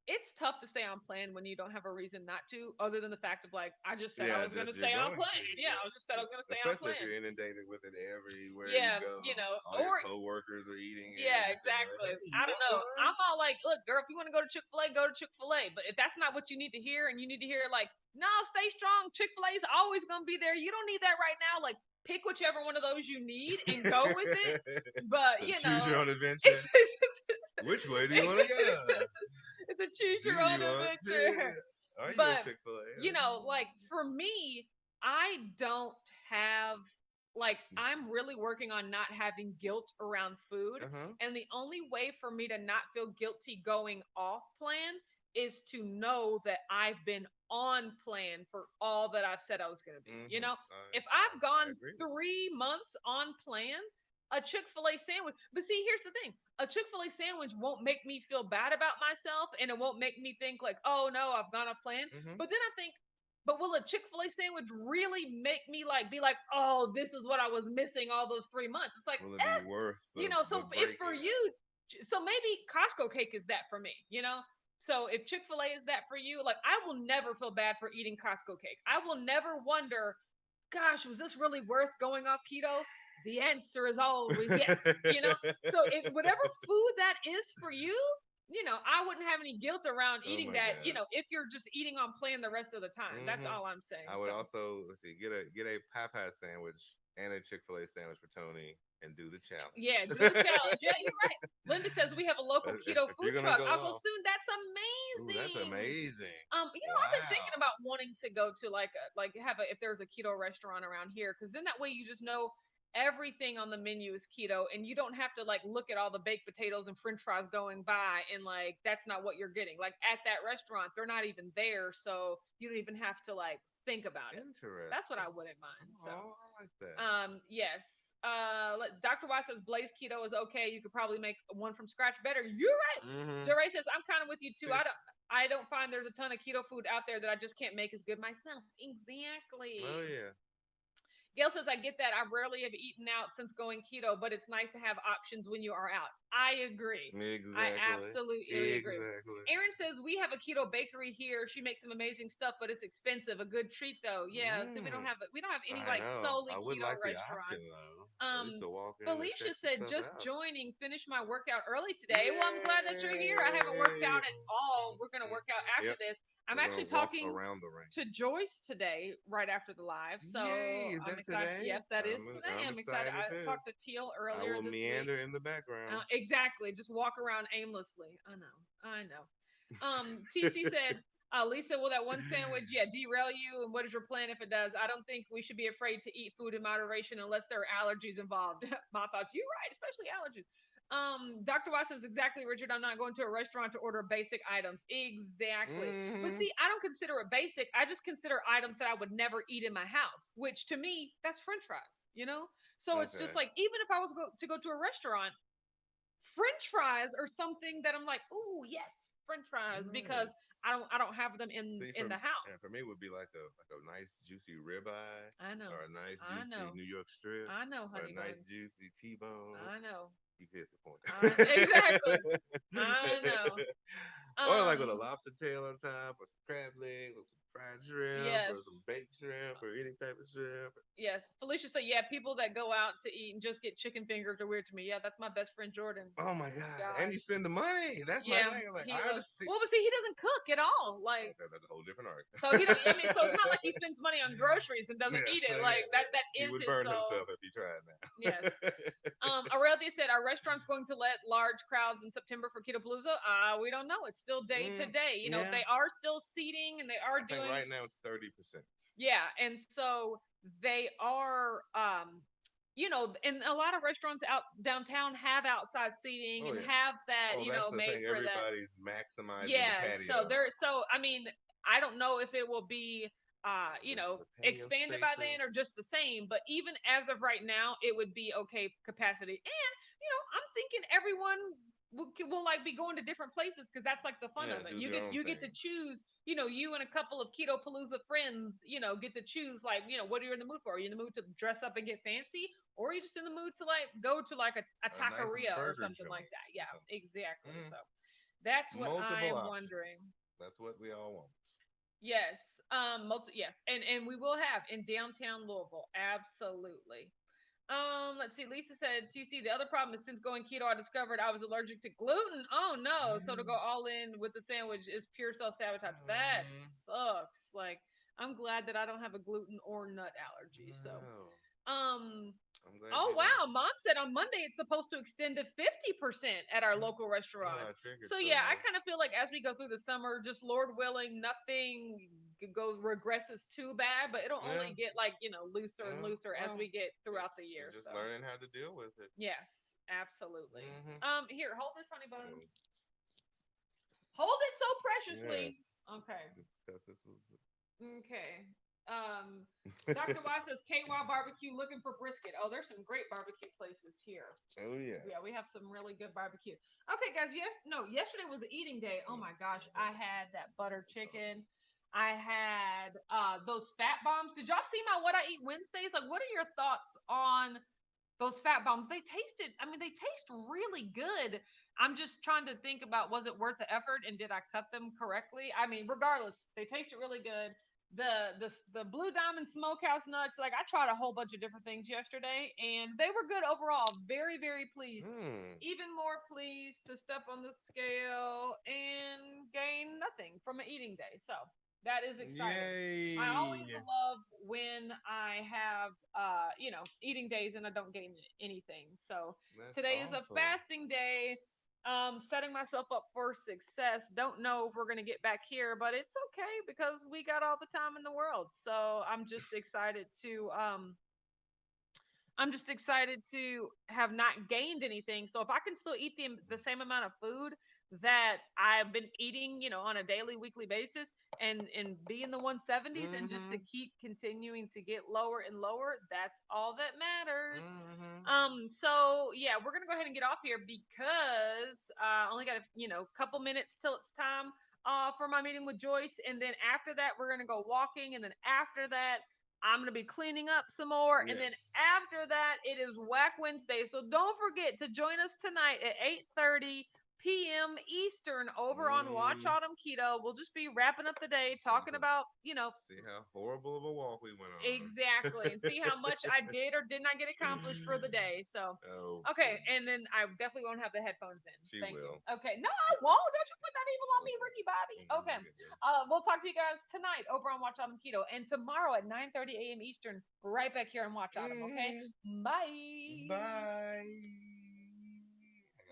[SPEAKER 1] It's tough to stay on plan when you don't have a reason not to, other than the fact of like, I just said I
[SPEAKER 2] Yeah,
[SPEAKER 1] was going to
[SPEAKER 2] just you're
[SPEAKER 1] stay on
[SPEAKER 2] going
[SPEAKER 1] plan.
[SPEAKER 2] to.
[SPEAKER 1] Yeah, I just said I was going to stay on
[SPEAKER 2] Especially if
[SPEAKER 1] plan.
[SPEAKER 2] you're inundated with it everywhere you
[SPEAKER 1] Yeah,
[SPEAKER 2] go. All your
[SPEAKER 1] or
[SPEAKER 2] coworkers are eating it, and
[SPEAKER 1] yeah,
[SPEAKER 2] you're sitting there like,
[SPEAKER 1] exactly.
[SPEAKER 2] "Hey, you
[SPEAKER 1] I don't
[SPEAKER 2] want
[SPEAKER 1] know.
[SPEAKER 2] one?"
[SPEAKER 1] I'm all like, look, girl, if you want to go to Chick-fil-A, go to Chick-fil-A. But if that's not what you need to hear, and you need to hear like, no, stay strong. Chick-fil-A is always going to be there. You don't need that right now. Like, pick whichever one of those you need and go with it. But
[SPEAKER 2] So choose your own adventure.
[SPEAKER 1] it's
[SPEAKER 2] Which way do you want to go?
[SPEAKER 1] it's a choose
[SPEAKER 2] Do
[SPEAKER 1] your own
[SPEAKER 2] you want
[SPEAKER 1] adventure.
[SPEAKER 2] this? Are you a
[SPEAKER 1] But
[SPEAKER 2] Chick-fil-A?
[SPEAKER 1] like for me, I don't have like I'm really working on not having guilt around food.
[SPEAKER 2] Uh-huh.
[SPEAKER 1] And the only way for me to not feel guilty going off plan is to know that I've been on plan for all that I've said I was going to be.
[SPEAKER 2] Mm-hmm.
[SPEAKER 1] If I've
[SPEAKER 2] I
[SPEAKER 1] gone
[SPEAKER 2] agree with
[SPEAKER 1] 3 months on plan, a Chick-fil-A sandwich. But see, here's the thing. A Chick-fil-A sandwich won't make me feel bad about myself, and it won't make me think like, oh no, I've gone off plan.
[SPEAKER 2] you. Mm-hmm.
[SPEAKER 1] But then I think, but will a Chick-fil-A sandwich really make me like be like, oh, this is what I was missing all those 3 months? It's like,
[SPEAKER 2] Will it be worth the
[SPEAKER 1] so if for
[SPEAKER 2] breaking
[SPEAKER 1] you, so maybe Costco cake is that for me. So if Chick-fil-A is that for you, like I will never feel bad for eating Costco cake. I will never wonder, gosh, was this really worth going off keto? The answer is always yes. So if whatever food that is for you, I wouldn't have any guilt around
[SPEAKER 2] Oh
[SPEAKER 1] eating
[SPEAKER 2] my
[SPEAKER 1] that,
[SPEAKER 2] gosh.
[SPEAKER 1] if you're just eating on plan the rest of the time. That's
[SPEAKER 2] Mm-hmm.
[SPEAKER 1] all I'm saying.
[SPEAKER 2] I would
[SPEAKER 1] So
[SPEAKER 2] also get a Popeye sandwich and a Chick-fil-A sandwich for Tony and do the challenge.
[SPEAKER 1] yeah, do the challenge. Yeah, you're right. Linda says we have a local keto
[SPEAKER 2] If
[SPEAKER 1] food
[SPEAKER 2] you're gonna
[SPEAKER 1] truck.
[SPEAKER 2] go
[SPEAKER 1] I'll go
[SPEAKER 2] off,
[SPEAKER 1] soon. That's
[SPEAKER 2] ooh, that's
[SPEAKER 1] amazing.
[SPEAKER 2] amazing.
[SPEAKER 1] I've been
[SPEAKER 2] Wow.
[SPEAKER 1] thinking about wanting to go to like have a if there's a keto restaurant around here, because then that way you just know everything on the menu is keto, and you don't have to like look at all the baked potatoes and French fries going by, and like that's not what you're getting. Like at that restaurant, they're not even there, so you don't even have to like think about it. That's what I
[SPEAKER 2] Interesting.
[SPEAKER 1] wouldn't mind. So
[SPEAKER 2] Oh, I like that.
[SPEAKER 1] yes. Dr. Watt says Blaze Keto is okay. You could probably make one from scratch better. You're right.
[SPEAKER 2] Mm-hmm.
[SPEAKER 1] Jeray says I'm kind of with you too.
[SPEAKER 2] Sis.
[SPEAKER 1] I don't find there's a ton of keto food out there that I just can't make as good myself.
[SPEAKER 2] Oh
[SPEAKER 1] Exactly.
[SPEAKER 2] yeah.
[SPEAKER 1] Gail says, I get that. I rarely have eaten out since going keto, but it's nice to have options when you are out. I agree. I
[SPEAKER 2] Exactly.
[SPEAKER 1] absolutely agree.
[SPEAKER 2] Exactly.
[SPEAKER 1] Erin says, we have a keto bakery here. She makes some amazing stuff, but it's expensive. A good treat though. Yeah. So
[SPEAKER 2] Mm,
[SPEAKER 1] we don't have any
[SPEAKER 2] I
[SPEAKER 1] like
[SPEAKER 2] know.
[SPEAKER 1] solely
[SPEAKER 2] I would
[SPEAKER 1] keto
[SPEAKER 2] like the option
[SPEAKER 1] restaurants.
[SPEAKER 2] though. At least
[SPEAKER 1] Um,
[SPEAKER 2] to walk in and check
[SPEAKER 1] Felicia
[SPEAKER 2] some
[SPEAKER 1] said,
[SPEAKER 2] stuff
[SPEAKER 1] just
[SPEAKER 2] out.
[SPEAKER 1] joining, finished my workout early today. Well, I'm glad that you're here. I haven't worked
[SPEAKER 2] Yay!
[SPEAKER 1] out at all. We're going to work out after
[SPEAKER 2] Yep.
[SPEAKER 1] this. I'm
[SPEAKER 2] We're gonna
[SPEAKER 1] actually
[SPEAKER 2] walk
[SPEAKER 1] talking
[SPEAKER 2] around the ring.
[SPEAKER 1] to Joyce today, right after the live.
[SPEAKER 2] Yay!
[SPEAKER 1] So
[SPEAKER 2] Is
[SPEAKER 1] I'm
[SPEAKER 2] that
[SPEAKER 1] excited.
[SPEAKER 2] today?
[SPEAKER 1] Yes, that is today.
[SPEAKER 2] I'm
[SPEAKER 1] I'm excited.
[SPEAKER 2] excited
[SPEAKER 1] I
[SPEAKER 2] too.
[SPEAKER 1] talked to Teal
[SPEAKER 2] I
[SPEAKER 1] earlier
[SPEAKER 2] will
[SPEAKER 1] this week.
[SPEAKER 2] meander in the background.
[SPEAKER 1] Exactly. Just walk around aimlessly. I know. I know. TC said, Lisa, will that one sandwich, derail you? And what is your plan if it does? I don't think we should be afraid to eat food in moderation unless there are allergies involved. My thoughts. You're right, especially allergies. Dr. Watts says exactly, Richard. I'm not going to a restaurant to order basic items. Exactly. But
[SPEAKER 2] Mm-hmm.
[SPEAKER 1] see, I don't consider it basic. I just consider items that I would never eat in my house, which to me, that's French fries. So it's just
[SPEAKER 2] Okay.
[SPEAKER 1] like, even if I was to go to a restaurant, French fries are something that I'm like, oh yes, French fries, because
[SPEAKER 2] Nice.
[SPEAKER 1] I don't have them
[SPEAKER 2] See,
[SPEAKER 1] in the
[SPEAKER 2] for
[SPEAKER 1] house.
[SPEAKER 2] me, it would be like a nice juicy ribeye,
[SPEAKER 1] I know.
[SPEAKER 2] or a nice
[SPEAKER 1] I
[SPEAKER 2] juicy
[SPEAKER 1] know.
[SPEAKER 2] New York strip,
[SPEAKER 1] I know,
[SPEAKER 2] or a
[SPEAKER 1] honey
[SPEAKER 2] nice
[SPEAKER 1] buns.
[SPEAKER 2] juicy T-bone.
[SPEAKER 1] I know.
[SPEAKER 2] You get the point.
[SPEAKER 1] Exactly. I know.
[SPEAKER 2] Or like with a
[SPEAKER 1] Um
[SPEAKER 2] lobster tail on top, or some crab legs, or some fried shrimp or some
[SPEAKER 1] Yes.
[SPEAKER 2] baked shrimp or any type of shrimp.
[SPEAKER 1] Yes. Felicia said, yeah, people that go out to eat and just get chicken fingers are weird to me. Yeah, that's my best friend Jordan.
[SPEAKER 2] Oh my
[SPEAKER 1] Oh my
[SPEAKER 2] god! And you
[SPEAKER 1] gosh.
[SPEAKER 2] spend the money. That's my
[SPEAKER 1] Yeah,
[SPEAKER 2] thing. Like
[SPEAKER 1] he
[SPEAKER 2] I
[SPEAKER 1] loves.
[SPEAKER 2] understand.
[SPEAKER 1] Well, but see, he doesn't cook at all. Like,
[SPEAKER 2] Okay, that's a whole different
[SPEAKER 1] so he don't. I
[SPEAKER 2] argument.
[SPEAKER 1] mean, so it's not like he spends money on groceries and doesn't
[SPEAKER 2] Yes,
[SPEAKER 1] eat
[SPEAKER 2] so
[SPEAKER 1] it. Like
[SPEAKER 2] yeah,
[SPEAKER 1] that
[SPEAKER 2] he
[SPEAKER 1] is
[SPEAKER 2] would
[SPEAKER 1] his.
[SPEAKER 2] burn
[SPEAKER 1] So
[SPEAKER 2] himself if he tried
[SPEAKER 1] yes.
[SPEAKER 2] now.
[SPEAKER 1] Aurelia said, "Our restaurant's going to let large crowds in September for Keto Palooza." We don't know. It's still day to day. You know,
[SPEAKER 2] Yeah,
[SPEAKER 1] they are still seating and they are
[SPEAKER 2] I think
[SPEAKER 1] doing.
[SPEAKER 2] right now it's 30%.
[SPEAKER 1] Yeah, and so they are. You know, and a lot of restaurants out downtown have outside seating
[SPEAKER 2] Oh
[SPEAKER 1] and
[SPEAKER 2] yes.
[SPEAKER 1] have that.
[SPEAKER 2] Oh,
[SPEAKER 1] You
[SPEAKER 2] that's
[SPEAKER 1] know,
[SPEAKER 2] the
[SPEAKER 1] made
[SPEAKER 2] thing.
[SPEAKER 1] for that.
[SPEAKER 2] Everybody's maximizing the
[SPEAKER 1] Yeah, so
[SPEAKER 2] patio.
[SPEAKER 1] there. So I mean, I don't know if it will be. You know,
[SPEAKER 2] The patio
[SPEAKER 1] expanded by then or
[SPEAKER 2] spaces.
[SPEAKER 1] just the same. But even as of right now, it would be okay capacity. And you know, I'm thinking everyone will like be going to different places because that's like the fun
[SPEAKER 2] Yeah,
[SPEAKER 1] of it.
[SPEAKER 2] do
[SPEAKER 1] You
[SPEAKER 2] their
[SPEAKER 1] get
[SPEAKER 2] own
[SPEAKER 1] you get to
[SPEAKER 2] things.
[SPEAKER 1] choose. You know, you and a couple of Keto Palooza friends, you know, get to choose like, you know, what are you in the mood for? Are you in the mood to dress up and get fancy, or are you just in the mood to like go to like a
[SPEAKER 2] A nice
[SPEAKER 1] taqueria or
[SPEAKER 2] burger
[SPEAKER 1] something like
[SPEAKER 2] joint
[SPEAKER 1] that?
[SPEAKER 2] or
[SPEAKER 1] Yeah,
[SPEAKER 2] something.
[SPEAKER 1] exactly.
[SPEAKER 2] Mm.
[SPEAKER 1] So that's what I
[SPEAKER 2] Multiple
[SPEAKER 1] am wondering.
[SPEAKER 2] options. That's what we all want.
[SPEAKER 1] Yes, yes, and we will have in downtown Louisville, absolutely. Let's see. Lisa said, "TC, the other problem is since going keto, I discovered I was allergic to gluten. Oh no! So to go all in with the sandwich is pure self sabotage. That
[SPEAKER 2] Mm,
[SPEAKER 1] sucks. Like, I'm glad that I don't have a gluten or nut allergy. So,
[SPEAKER 2] no.
[SPEAKER 1] um,
[SPEAKER 2] I'm glad
[SPEAKER 1] oh
[SPEAKER 2] you don't.
[SPEAKER 1] wow, Mom said on Monday it's supposed to extend to 50% at our local
[SPEAKER 2] Oh, I
[SPEAKER 1] restaurants.
[SPEAKER 2] figured
[SPEAKER 1] So
[SPEAKER 2] so
[SPEAKER 1] yeah, I
[SPEAKER 2] much.
[SPEAKER 1] kind of feel like as we go through the summer, just Lord willing, nothing goes regresses too bad, but it'll
[SPEAKER 2] Yeah.
[SPEAKER 1] only get like, you know, looser and
[SPEAKER 2] Yeah.
[SPEAKER 1] looser as
[SPEAKER 2] Well,
[SPEAKER 1] we get throughout the
[SPEAKER 2] it's
[SPEAKER 1] year.
[SPEAKER 2] we're just
[SPEAKER 1] So
[SPEAKER 2] learning how to deal with it.
[SPEAKER 1] yes, absolutely.
[SPEAKER 2] Hmm.
[SPEAKER 1] Here, hold this, honey
[SPEAKER 2] Oh,
[SPEAKER 1] buns. Hold it so preciously.
[SPEAKER 2] yes.
[SPEAKER 1] Okay.
[SPEAKER 2] Because this was.
[SPEAKER 1] Okay. Um, Dr. Y says KY barbecue looking for brisket. Oh, there's some great barbecue places here.
[SPEAKER 2] Oh
[SPEAKER 1] Yeah, we have
[SPEAKER 2] yes.
[SPEAKER 1] some really good barbecue. Okay, guys. Yes, no. Yesterday was the eating day. Oh my gosh, I had that butter chicken. I had those fat bombs. Did y'all see my What I Eat Wednesdays? Like, what are your thoughts on those fat bombs? They tasted. I mean, they taste really good. I'm just trying to think about was it worth the effort and did I cut them correctly? I mean, regardless, they tasted really good. The Blue Diamond Smokehouse nuts. Like I tried a whole bunch of different things yesterday, and they were good overall. Very very pleased.
[SPEAKER 2] Mm.
[SPEAKER 1] Even more pleased to step on the scale and gain nothing from an eating day. So that is exciting. I always
[SPEAKER 2] Yay.
[SPEAKER 1] love when I have, you know, eating days and I don't gain anything. So
[SPEAKER 2] That's
[SPEAKER 1] today is a
[SPEAKER 2] awesome.
[SPEAKER 1] fasting day. Setting myself up for success. Don't know if we're gonna get back here, but it's okay because we got all the time in the world. So I'm just excited to have not gained anything. So if I can still eat the same amount of food that I've been eating, you know, on a daily, weekly basis, and be in the 170s, and just to
[SPEAKER 2] Mm-hmm.
[SPEAKER 1] keep continuing to get lower and lower, that's all that matters.
[SPEAKER 2] Mm-hmm.
[SPEAKER 1] So yeah, we're gonna go ahead and get off here because I only got a couple minutes till it's time for my meeting with Joyce, and then after that we're gonna go walking, and then after that I'm gonna be cleaning up some more, and then
[SPEAKER 2] Yes.
[SPEAKER 1] after that it is Whack Wednesday. So don't forget to join us tonight at 8:30 p.m. Eastern over on Watch
[SPEAKER 2] Mm.
[SPEAKER 1] Autumn Keto. We'll just be wrapping up the day
[SPEAKER 2] See
[SPEAKER 1] talking
[SPEAKER 2] how,
[SPEAKER 1] about
[SPEAKER 2] see how horrible of a walk we went
[SPEAKER 1] exactly, and see how much I
[SPEAKER 2] on.
[SPEAKER 1] did or did not get accomplished for the day. So,
[SPEAKER 2] Oh
[SPEAKER 1] okay, and then
[SPEAKER 2] goodness.
[SPEAKER 1] I definitely won't have the headphones in.
[SPEAKER 2] She
[SPEAKER 1] Thank you.
[SPEAKER 2] will.
[SPEAKER 1] Okay, no, I won't. Don't you put that evil on me,
[SPEAKER 2] Okay.
[SPEAKER 1] Ricky Bobby.
[SPEAKER 2] Oh my
[SPEAKER 1] Okay,
[SPEAKER 2] goodness.
[SPEAKER 1] we'll talk to you guys tonight over on Watch Autumn Keto, and tomorrow at 9:30 a.m. Eastern, right back here on Watch Autumn. Okay,
[SPEAKER 2] Mm.
[SPEAKER 1] bye.
[SPEAKER 2] Bye.